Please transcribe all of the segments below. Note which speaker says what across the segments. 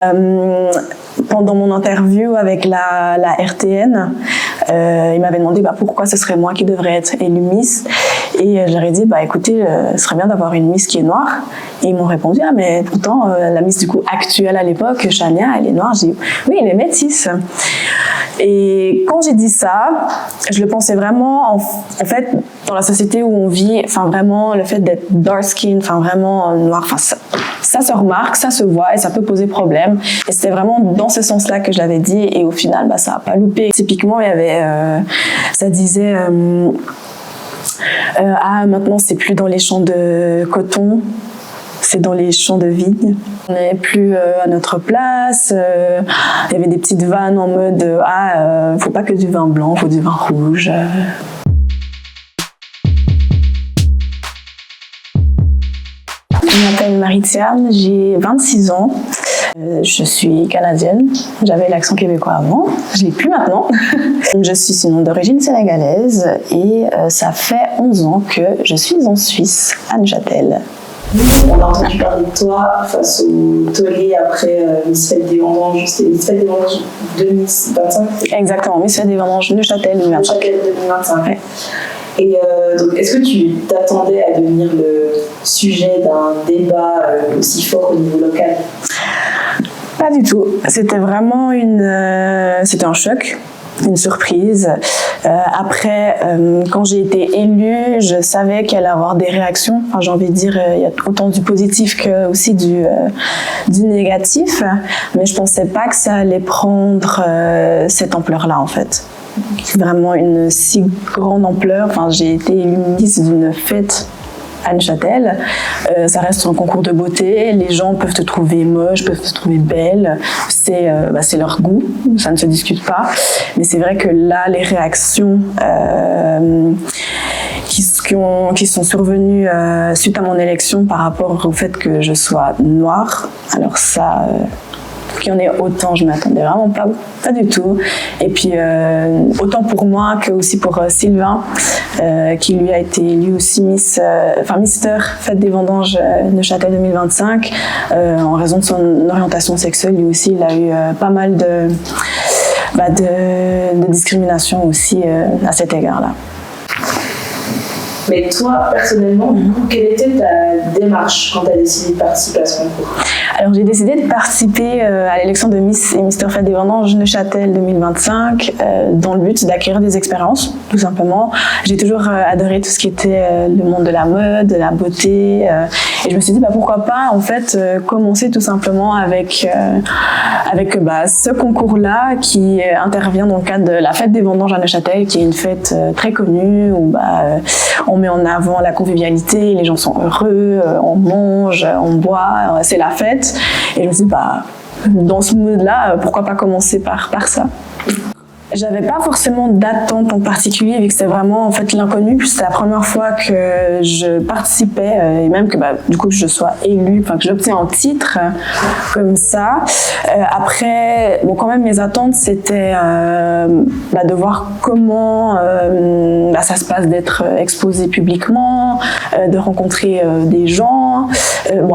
Speaker 1: Pendant mon interview avec la RTN, ils m'avaient demandé pourquoi ce serait moi qui devrais être élue Miss. Et je leur ai dit, écoutez, ce serait bien d'avoir une Miss qui est noire. Et ils m'ont répondu, mais pourtant, la Miss du coup actuelle à l'époque, Chania, elle est noire. J'ai dit, oui, elle est métisse. Et quand j'ai dit ça, je le pensais vraiment, en fait, dans la société où on vit, vraiment, le fait d'être dark skin, vraiment noir, ça se remarque, ça se voit et ça peut poser problème. Et c'était vraiment dans ce sens-là que je l'avais dit. Et au final, ça n'a pas loupé. Typiquement, il y avait, ça disait, maintenant, c'est plus dans les champs de coton, c'est dans les champs de vigne. On n'est plus à notre place. Il y avait des petites vannes en mode faut pas que du vin blanc, faut du vin rouge. Je m'appelle Marie-Tiane, j'ai 26 ans. Je suis canadienne, j'avais l'accent québécois avant, je l'ai plus maintenant. Je suis sinon d'origine sénégalaise et ça fait 11 ans que je suis en Suisse, à Neuchâtel.
Speaker 2: On a entendu parler de toi face au tollé après Miss Fête des Vendanges, c'était Miss Fête des Vendanges 2025.
Speaker 1: Exactement, Miss Fête des Vendanges Neuchâtel 2025.
Speaker 2: Neuchâtel 2025.
Speaker 1: Ouais.
Speaker 2: Et donc, est-ce que tu t'attendais à devenir le sujet d'un débat aussi fort au niveau local?
Speaker 1: Pas du tout. C'était vraiment c'était un choc, une surprise. Après, quand j'ai été élue, je savais qu'il allait y avoir des réactions. J'ai envie de dire, il y a autant du positif que aussi du négatif. Mais je pensais pas que ça allait prendre cette ampleur-là, en fait. Vraiment une si grande ampleur. J'ai été élue Miss d'une fête à Neuchâtel. Ça reste un concours de beauté. Les gens peuvent te trouver moche, peuvent te trouver belle. C'est leur goût, ça ne se discute pas. Mais c'est vrai que là, les réactions qui sont survenues suite à mon élection par rapport au fait que je sois noire, alors ça... qu'il y en ait autant, je ne m'attendais vraiment pas du tout. Et puis, autant pour moi que aussi pour Sylvain, qui lui a été élu aussi Mister Fête des Vendanges Neuchâtel 2025. En raison de son orientation sexuelle, lui aussi, il a eu pas mal de discrimination aussi à cet égard-là.
Speaker 2: Mais toi, personnellement, du coup, quelle était ta démarche quand tu as décidé de participer à ce concours?
Speaker 1: Alors, j'ai décidé de participer à l'élection de Miss et Mister Fête des Vendanges Neuchâtel 2025 dans le but d'acquérir des expériences, tout simplement. J'ai toujours adoré tout ce qui était le monde de la mode, de la beauté. Et je me suis dit, pourquoi pas, en fait, commencer tout simplement avec ce concours-là qui intervient dans le cadre de la Fête des Vendanges à Neuchâtel, qui est une fête très connue où on met en avant la convivialité, les gens sont heureux, on mange, on boit, c'est la fête. Et je me suis dit, dans ce mood-là, pourquoi pas commencer par ça. J'avais pas forcément d'attente en particulier, vu que c'était vraiment en fait l'inconnu. Puis c'était la première fois que je participais et même que du coup je sois élue, que j'obtiens un titre comme ça. Après, quand même mes attentes c'était de voir comment ça se passe d'être exposé publiquement, de rencontrer des gens.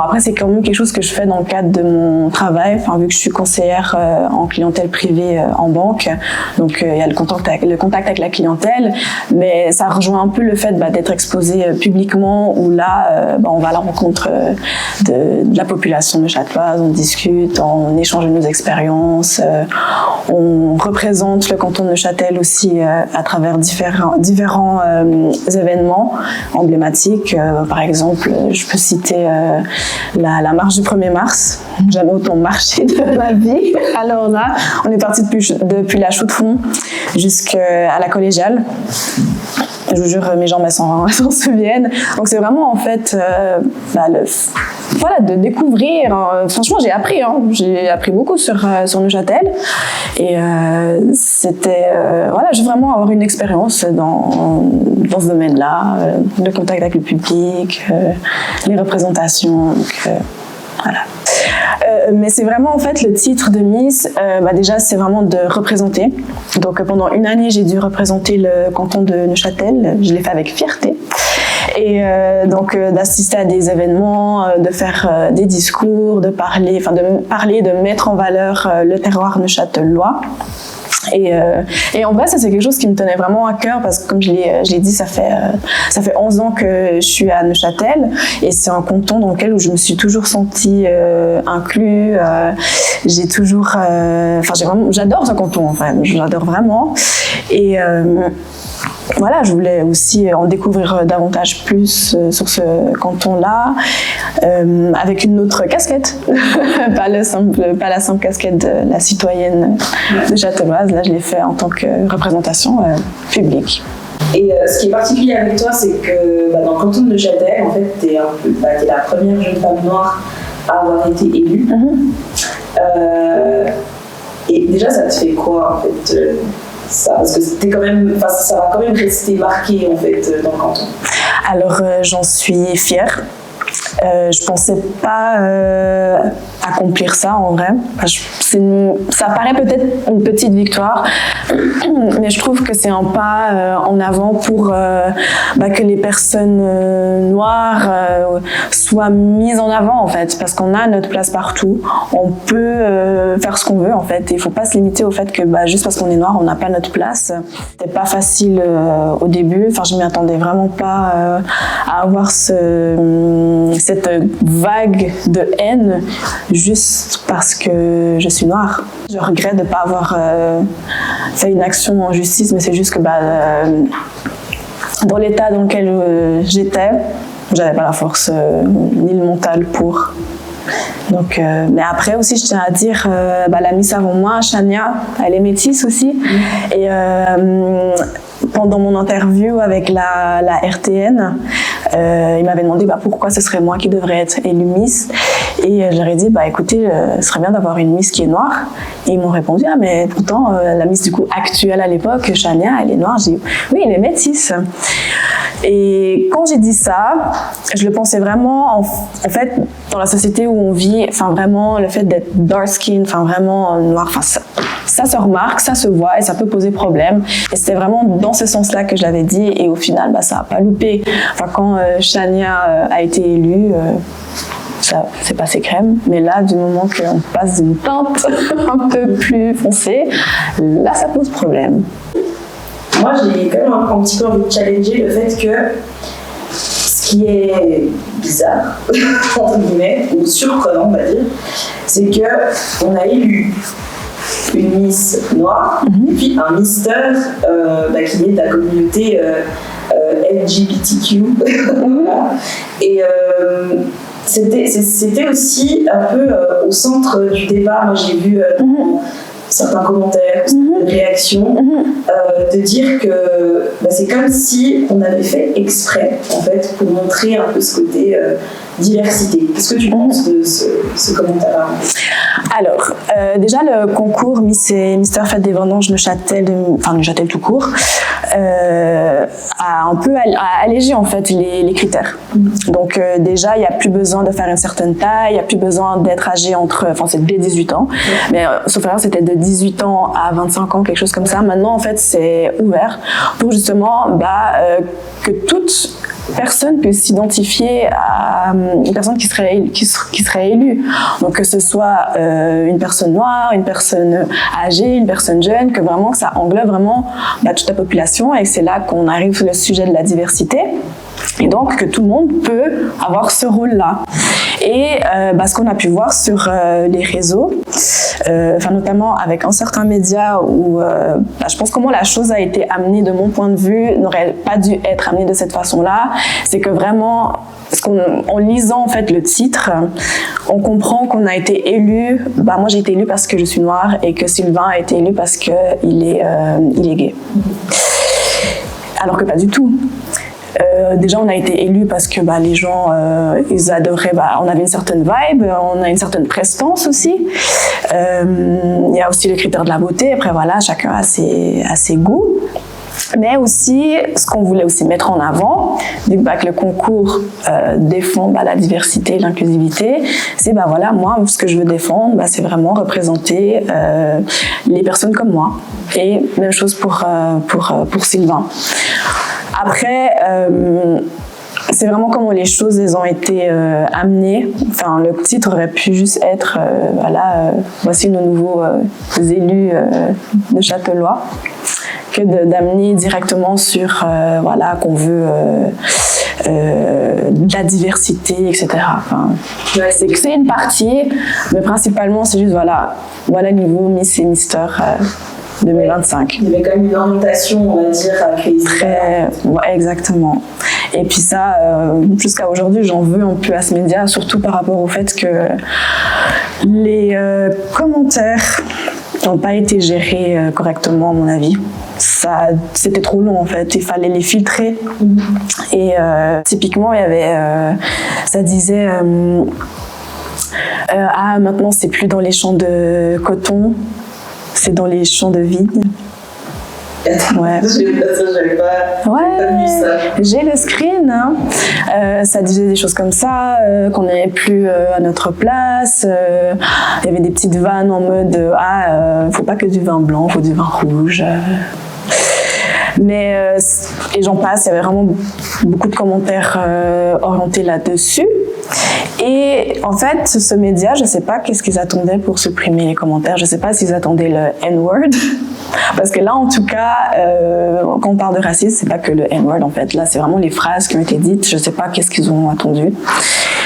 Speaker 1: Après c'est quand même quelque chose que je fais dans le cadre de mon travail, vu que je suis conseillère en clientèle privée en banque. Donc il y a le contact avec la clientèle, mais ça rejoint un peu le fait d'être exposé publiquement où là on va à la rencontre de la population neuchâteloise, on discute, on échange nos expériences, on représente le canton de Neuchâtel aussi à travers différents événements emblématiques. Par exemple, je peux citer la marche du 1er mars. Jamais autant marché de ma vie. Alors là, on est parti depuis la Chaux-de-Fonds jusqu'à la collégiale. Je vous jure, mes jambes s'en souviennent. Donc c'est vraiment en fait de découvrir. Franchement, j'ai appris beaucoup sur Neuchâtel. Et c'était je veux vraiment avoir une expérience dans ce domaine-là, le contact avec le public, les représentations. Donc, voilà. Mais c'est vraiment en fait le titre de Miss, déjà c'est vraiment de représenter. Donc pendant une année j'ai dû représenter le canton de Neuchâtel, je l'ai fait avec fierté. Et donc d'assister à des événements, de faire des discours, de parler, de mettre en valeur le terroir neuchâtelois. Et en vrai, ça c'est quelque chose qui me tenait vraiment à cœur parce que comme je l'ai dit, ça fait 11 ans que je suis à Neuchâtel et c'est un canton dans lequel où je me suis toujours sentie inclus. J'ai toujours, j'adore ce canton en fait, j'adore vraiment. Et voilà, je voulais aussi en découvrir davantage plus sur ce canton-là, avec une autre casquette, pas la simple casquette de la citoyenne de Châtelloise. Là, je l'ai fait en tant que représentation publique.
Speaker 2: Et ce qui est particulier avec toi, c'est que dans le canton de Neuchâtel, en fait, t'es la première jeune femme noire à avoir été élue. Et déjà, ça te fait quoi, en fait ça, parce que c'était quand même, ça va quand même rester marqué en fait dans le canton.
Speaker 1: Alors j'en suis fière. Je pensais pas accomplir ça en vrai. Ça paraît peut-être une petite victoire, mais je trouve que c'est un pas en avant pour que les personnes noires soient mises en avant en fait, parce qu'on a notre place partout. On peut faire ce qu'on veut en fait. Il faut pas se limiter au fait que juste parce qu'on est noir, on n'a pas notre place. C'était pas facile au début. Enfin, je m'y attendais vraiment pas à avoir cette vague de haine juste parce que je suis noire. Je regrette de ne pas avoir fait une action en justice, mais c'est juste que dans l'état dans lequel j'étais, j'avais pas la force ni le mental pour. Donc, mais après aussi, je tiens à dire, la Miss avant moi, Chania, elle est métisse aussi. Et pendant mon interview avec la RTN, il m'avait demandé pourquoi ce serait moi qui devrais être élue Miss. Et je leur ai dit, écoutez, ce serait bien d'avoir une Miss qui est noire. Et ils m'ont répondu, mais pourtant, la Miss du coup actuelle à l'époque, Chania, elle est noire. J'ai dit, oui, elle est métisse. Et quand j'ai dit ça, je le pensais vraiment, en fait, dans la société où on vit, vraiment, le fait d'être dark skin, vraiment noir, ça se remarque, ça se voit et ça peut poser problème. Et c'était vraiment dans ce sens-là que je l'avais dit. Et au final, ça n'a pas loupé. Quand Chania a été élue, ça c'est passé crème. Mais là, du moment qu'on passe d'une teinte un peu plus foncée, là, ça pose problème.
Speaker 2: Moi, j'ai quand même un petit peu envie de challenger le fait que ce qui est bizarre, entre guillemets, ou surprenant, on va dire, c'est qu'on a élu une Miss noire et puis un Mister qui est de la communauté LGBTQ. Et c'était aussi un peu au centre du débat. Moi, j'ai vu certains commentaires, réactions, de dire que c'est comme si on avait fait exprès, en fait, pour montrer un peu ce côté diversité. Qu'est-ce que tu penses de ce commentaire-là?
Speaker 1: Alors, déjà, le concours Miss et Mister Fête des Vendanges Neuchâtel tout court, a un peu allégé en fait les critères. Donc déjà, il n'y a plus besoin de faire une certaine taille, il n'y a plus besoin d'être âgé c'est dès 18 ans, mais sauf erreur, c'était de 18 ans à 25 ans, quelque chose comme ça. Maintenant, en fait, c'est ouvert pour justement que toute personne peut s'identifier à une personne qui serait élue. Donc que ce soit une personne noire, une personne âgée, une personne jeune, que ça englobe vraiment toute la population, et c'est là qu'on arrive sur le sujet de la diversité. Et donc que tout le monde peut avoir ce rôle-là. Et ce qu'on a pu voir sur les réseaux, notamment avec un certain média où je pense comment la chose a été amenée de mon point de vue n'aurait pas dû être amenée de cette façon-là. C'est que vraiment, en lisant en fait le titre, on comprend qu'on a été élu. Moi j'ai été élue parce que je suis noire et que Sylvain a été élu parce qu'il est gay. Alors que pas du tout. Déjà, on a été élus parce que les gens, ils adoraient, on avait une certaine vibe, on a une certaine prestance aussi. Il y a aussi le critère de la beauté. Après, chacun a ses goûts. Mais aussi, ce qu'on voulait aussi mettre en avant, vu que le concours défend la diversité et l'inclusivité, c'est moi, ce que je veux défendre, c'est vraiment représenter les personnes comme moi. Et même chose pour Sylvain. Après, c'est vraiment comment les choses elles ont été amenées. Enfin, le titre aurait pu juste être voici nos nouveaux élus de Châtelois, que d'amener directement sur qu'on veut de la diversité, etc. Enfin, c'est une partie, mais principalement c'est juste voilà le niveau Miss et Mister 2025.
Speaker 2: Il y avait quand même une orientation, on va dire,
Speaker 1: exactement. Et puis ça, jusqu'à aujourd'hui, j'en veux un peu à ce média, surtout par rapport au fait que les commentaires n'ont pas été gérés correctement, à mon avis. C'était trop long en fait, il fallait les filtrer. Et typiquement, il y avait, ça disait maintenant c'est plus dans les champs de coton, c'est dans les champs de vigne.
Speaker 2: Ouais. J'avais pas vu ça.
Speaker 1: J'ai le screen, hein. Ça disait des choses comme ça, qu'on n'avait plus à notre place. Il y avait des petites vannes en mode faut pas que du vin blanc, faut du vin rouge. Mais et j'en passe, il y avait vraiment beaucoup de commentaires orientés là-dessus. Et en fait, ce média, je ne sais pas qu'est-ce qu'ils attendaient pour supprimer les commentaires. Je ne sais pas s'ils attendaient le N-word. Parce que là, en tout cas, quand on parle de racisme, c'est pas que le N-word, en fait. Là, c'est vraiment les phrases qui ont été dites. Je ne sais pas qu'est-ce qu'ils ont attendu.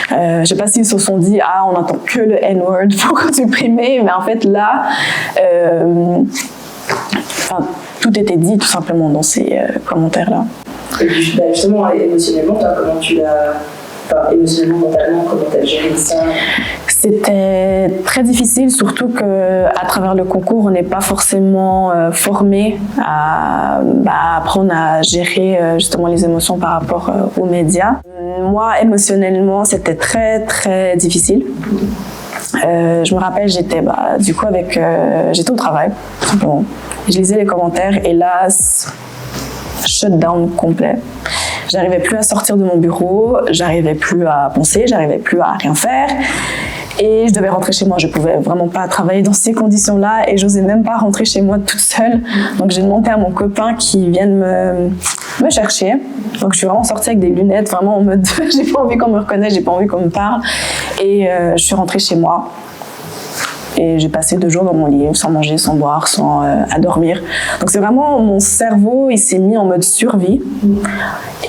Speaker 1: Je ne sais pas s'ils se sont dit, on n'entend que le N-word pour supprimer. Mais en fait, là, tout était dit tout simplement dans ces commentaires-là.
Speaker 2: Et puis, justement, émotionnellement, comment tu l'as... Enfin, émotionnellement, mentalement, comment tu as géré ça?
Speaker 1: C'était très difficile, surtout qu'à travers le concours, on n'est pas forcément formé à apprendre à gérer justement les émotions par rapport aux médias. Moi, émotionnellement, c'était très, très difficile. Je me rappelle, j'étais j'étais au travail, tout simplement. Je lisais les commentaires et là, shutdown complet. J'arrivais plus à sortir de mon bureau, j'arrivais plus à penser, j'arrivais plus à rien faire. Et je devais rentrer chez moi. Je pouvais vraiment pas travailler dans ces conditions-là et j'osais même pas rentrer chez moi toute seule. Donc j'ai demandé à mon copain qui vienne me chercher. Donc je suis vraiment sortie avec des lunettes, vraiment en mode j'ai pas envie qu'on me reconnaisse, j'ai pas envie qu'on me parle. Et je suis rentrée chez moi. Et j'ai passé 2 jours dans mon lit, sans manger, sans boire, sans à dormir. Donc c'est vraiment, mon cerveau, il s'est mis en mode survie.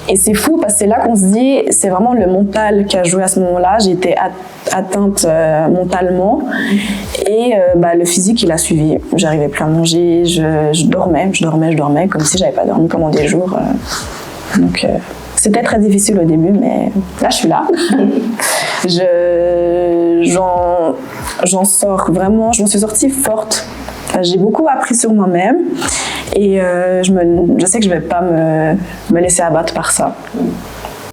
Speaker 1: Et c'est fou parce que c'est là qu'on se dit, c'est vraiment le mental qui a joué à ce moment-là. J'ai été atteinte mentalement et le physique, il a suivi. J'arrivais plus à manger, je dormais comme si j'avais pas dormi pendant des jours. Donc c'était très difficile au début, mais là je suis là. J'en sors vraiment, je m'en suis sortie forte. J'ai beaucoup appris sur moi-même et je sais que je vais pas me laisser abattre par ça.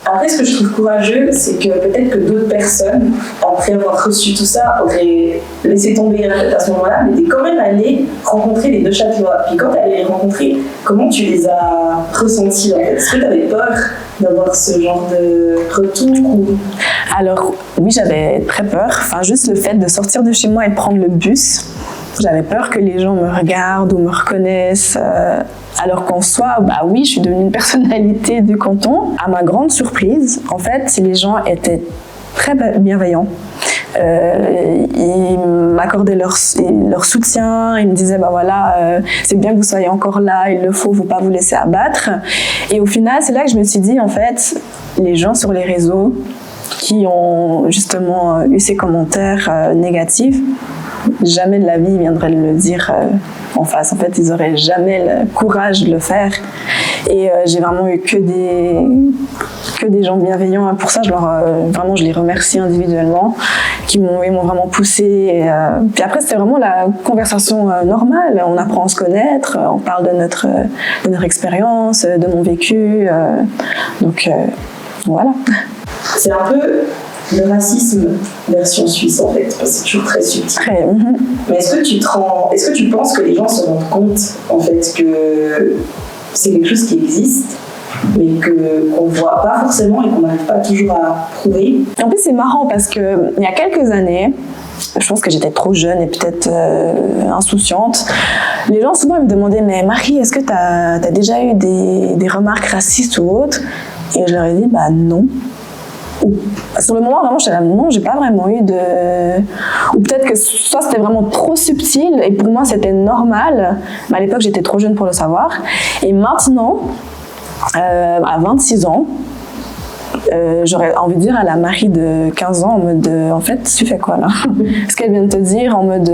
Speaker 2: Après, ce que je trouve courageux, c'est que peut-être que d'autres personnes, après avoir reçu tout ça, auraient laissé tomber à ce moment-là, mais t'es quand même allée rencontrer les 2 Châtelois. Puis quand t'allais les rencontrer, comment tu les as ressentis en fait? Est-ce que t'avais peur d'avoir ce genre de retour ou...
Speaker 1: Alors oui, j'avais très peur. Enfin, juste le fait de sortir de chez moi et de prendre le bus, j'avais peur que les gens me regardent ou me reconnaissent. Alors qu'en soi, oui, je suis devenue une personnalité du canton. À ma grande surprise, en fait, les gens étaient très bienveillants. Ils m'accordaient leur soutien, ils me disaient c'est bien que vous soyez encore là, il le faut pas vous laisser abattre. Et au final, c'est là que je me suis dit, en fait, les gens sur les réseaux qui ont justement eu ces commentaires négatifs, jamais de la vie ils viendraient le dire en face. En fait, ils n'auraient jamais le courage de le faire. Et j'ai vraiment eu que des gens bienveillants. Pour ça, je les remercie individuellement, qui m'ont vraiment poussée. Puis après, c'était vraiment la conversation normale. On apprend à se connaître, on parle de notre expérience, de mon vécu. Donc, voilà.
Speaker 2: C'est un peu le racisme version suisse en fait, parce que c'est toujours très subtil. Mais est-ce que tu penses que les gens se rendent compte en fait que c'est quelque chose qui existe, mais qu'on ne voit pas forcément et qu'on n'arrive pas toujours à prouver?
Speaker 1: En plus, c'est marrant parce qu'il y a quelques années, je pense que j'étais trop jeune et peut-être insouciante. Les gens souvent me demandaient, mais Marie, est-ce que tu as déjà eu des remarques racistes ou autres? Et je leur ai dit, bah non. Sur le moment, vraiment, j'étais là, non, j'ai pas vraiment eu de... Ou peut-être que soit c'était vraiment trop subtil, et pour moi, c'était normal. Mais à l'époque, j'étais trop jeune pour le savoir. Et maintenant, à 26 ans, j'aurais envie de dire à la Marie de 15 ans en mode en fait tu fais quoi là, ce qu'elle vient de te dire en mode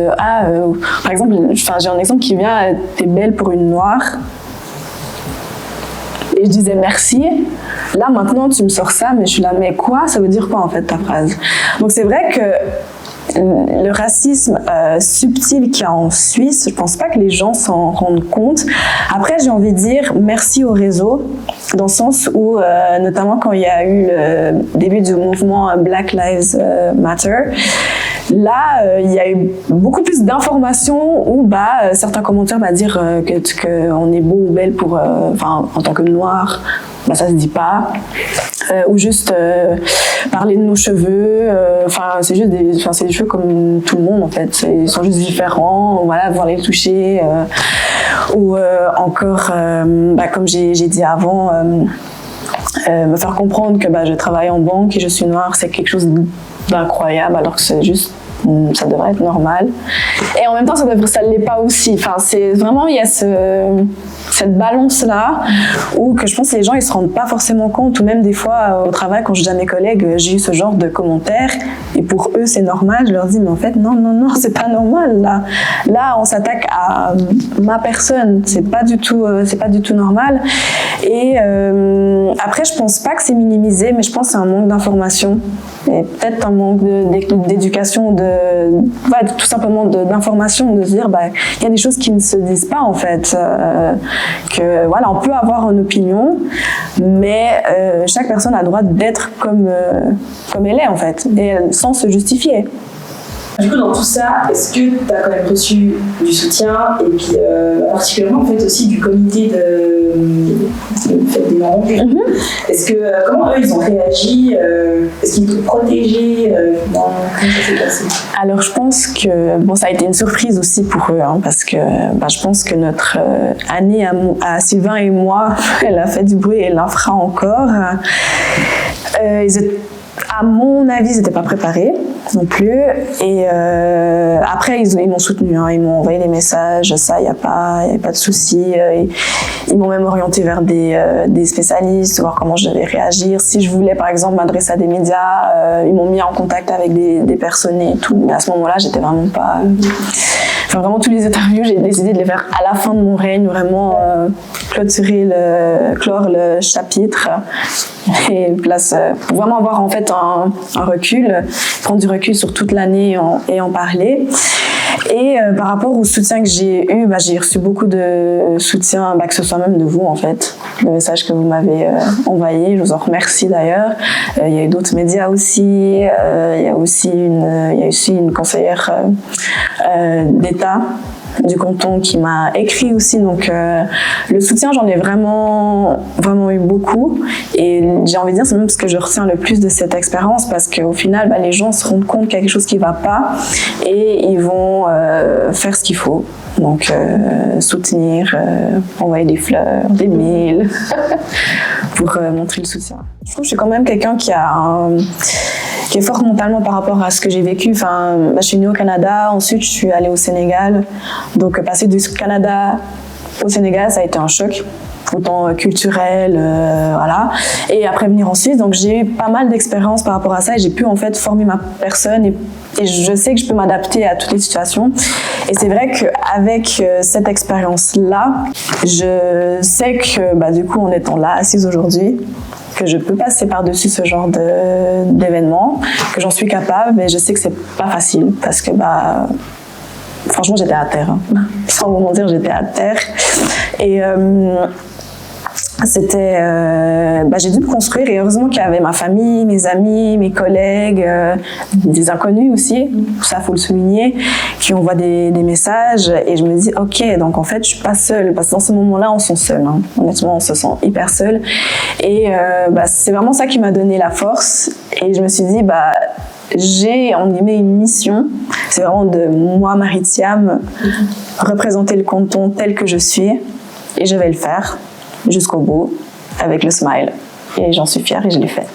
Speaker 1: par exemple, j'ai un exemple qui vient, t'es belle pour une noire, et je disais merci. Là maintenant tu me sors ça, mais je suis là, mais quoi, ça veut dire quoi en fait ta phrase? Donc c'est vrai que le racisme subtil qu'il y a en Suisse, je pense pas que les gens s'en rendent compte. Après, j'ai envie de dire merci au réseau, dans le sens où, notamment quand il y a eu le début du mouvement Black Lives Matter, là, il y a eu beaucoup plus d'informations où certains commentaires vont dire qu'on est beau ou belle pour, en tant que noir, ça se dit pas. Ou juste parler de nos cheveux, c'est juste c'est des cheveux comme tout le monde en fait, ils sont juste différents, voilà, voir les toucher, ou encore comme j'ai dit avant, me faire comprendre que je travaille en banque et je suis noire, c'est quelque chose d'incroyable, alors que c'est juste, ça devrait être normal. Et en même temps, ça ne l'est pas aussi. C'est vraiment, il y a cette balance-là où que je pense que les gens, ils se rendent pas forcément compte, ou même des fois au travail, quand je dis à mes collègues, j'ai eu ce genre de commentaires, et pour eux, c'est normal. Je leur dis, mais en fait, non, c'est pas normal. Là, on s'attaque à ma personne. C'est pas du tout normal. Et après, je pense pas que c'est minimisé, mais je pense que c'est un manque d'information. Et peut-être un manque d'éducation, tout simplement d'information, de se dire il y a des choses qui ne se disent pas en fait, que voilà, on peut avoir une opinion, mais chaque personne a le droit d'être comme elle est en fait, et sans se justifier.
Speaker 2: Du coup, dans tout ça, est-ce que tu as quand même reçu du soutien, et puis particulièrement en fait aussi du comité de fête des Vendanges? Est-ce que comment eux ils ont réagi? Est-ce qu'ils t'ont protégé? Comment ça s'est passé?
Speaker 1: Alors je pense que ça a été une surprise aussi pour eux, parce que je pense que notre année à Sylvain et moi, elle a fait du bruit et elle en fera encore. À mon avis, ils n'étaient pas préparés non plus. Et après, ils m'ont soutenu. Ils m'ont envoyé des messages. Ça, il n'y a pas de souci. Ils m'ont même orienté vers des spécialistes, voir comment je devais réagir. Si je voulais, par exemple, m'adresser à des médias, ils m'ont mis en contact avec des personnes et tout. Mais à ce moment-là, j'étais vraiment pas... vraiment, tous les interviews, j'ai décidé de les faire à la fin de mon règne, vraiment clore le chapitre, et pour vraiment avoir en fait un recul, prendre du recul sur toute l'année et en parler. Et par rapport au soutien que j'ai eu, j'ai reçu beaucoup de soutien, que ce soit même de vous en fait, le message que vous m'avez envoyé, je vous en remercie d'ailleurs. Il y a eu d'autres médias aussi, il y a aussi une conseillère d'État du canton qui m'a écrit aussi, donc le soutien, j'en ai vraiment eu beaucoup, et j'ai envie de dire c'est même ce que je retiens le plus de cette expérience, parce qu'au final les gens se rendent compte qu'il y a quelque chose qui va pas et ils vont faire ce qu'il faut, donc soutenir, envoyer des fleurs, des mails pour montrer le soutien. Je trouve que je suis quand même quelqu'un qui est fort mentalement par rapport à ce que j'ai vécu. Je suis née au Canada, ensuite je suis allée au Sénégal. Donc passer du Canada au Sénégal, ça a été un choc, autant culturel, voilà. Et après venir en Suisse, donc j'ai eu pas mal d'expériences par rapport à ça, et j'ai pu en fait former ma personne, et je sais que je peux m'adapter à toutes les situations. Et c'est vrai qu'avec cette expérience-là, je sais que du coup, en étant là, assise aujourd'hui, que je peux passer par-dessus ce genre d'événements, que j'en suis capable, mais je sais que c'est pas facile, parce que franchement j'étais à terre, sans vous mentir, j'étais à terre, et c'était j'ai dû me construire, et heureusement qu'il y avait ma famille, mes amis, mes collègues, des inconnus aussi, ça faut le souligner, qui envoient des messages, et je me dis ok, donc en fait je suis pas seule, parce que dans ce moment-là on se sent seul, honnêtement on se sent hyper seul, et c'est vraiment ça qui m'a donné la force, et je me suis dit j'ai en guillemets une mission, c'est vraiment de moi, Marie-Thiam, représenter le canton tel que je suis, et je vais le faire jusqu'au bout, avec le smile. Et j'en suis fière et je l'ai fait.